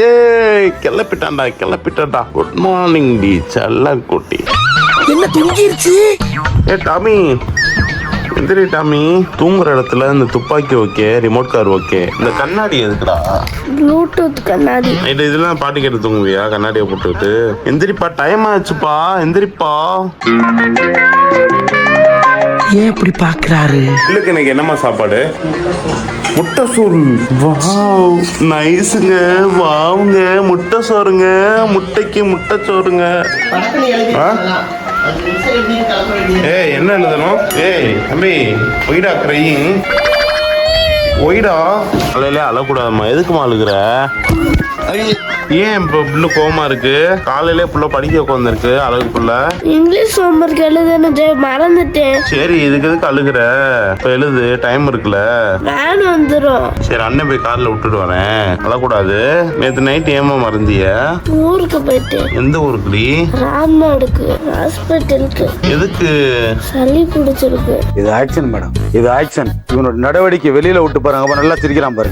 ஏய் கிளப்பிட்டான்டா. Good morning D செல்லக்குட்டி. என்ன தூங்கிருச்சு? ஏ டாமி எந்திரி டாமி. தூங்குற இடத்துல இந்த துப்பாக்கி ஓகே, ரிமோட் கார் ஓகே, இந்த கண்ணாடி எதுக்குடா? ப்ளூடூத் கண்ணாடி. நைட்டு இதெல்லாம் பாட்டு கேட்டு தூங்குவியா கண்ணாடியை போட்டுக்கிட்டு? எந்திரிப்பா, டைம் ஆச்சுப்பா, எந்திரிப்பா. ஏன் இப்படி பாக்குறாரு? இல்லக்கு எனக்கு என்னம்மா சாப்பாடு? முட்டை சோறு. வாவ் நைஸுங்க. வாவுங்க, முட்டை சோறுங்க. முட்டைக்கு முட்டை சோறுங்க. ஏய் என்ன எழுதணும்? ஏய் தம்பி ஒய்டா கிரையிங் ஒய்டா. அலையிலே அழக்கூடாதும்மா. எதுக்குமா அழுகுற? ஏன் இப்போ புள்ள கோவமா இருக்கு? காலையிலே புள்ள படிக்க உட்காந்துருக்கு அழகு புள்ள. இங்கிலீஷ் ஹோம்வொர்க் எழுதுன்னு மறந்துட்டேன். சரி இதுக்கு எதுக்கு அழுகுற? இப்ப எழுது, டைம் இருக்குல்ல. வேன் வந்துடும். சரி அண்ணன் போய் கார்ல விட்டுட்டு வரேன். அழக்கூடாது. நேற்று நைட் ஏமா மறந்திய? ஊருக்கு போயிட்டு. எந்த ஊருக்குடி? ராம்நாடுக்கு, ஹாஸ்பிட்டலுக்கு. எதுக்கு? சளி பிடிச்சிருக்கு. இது ஆக்ஷன் மேடம், இது ஆக்ஷன். இவனோட நடவடிக்கை வெளியில விட்டு பாருங்க, அப்ப நல்லா சிரிக்கிறான் பாரு.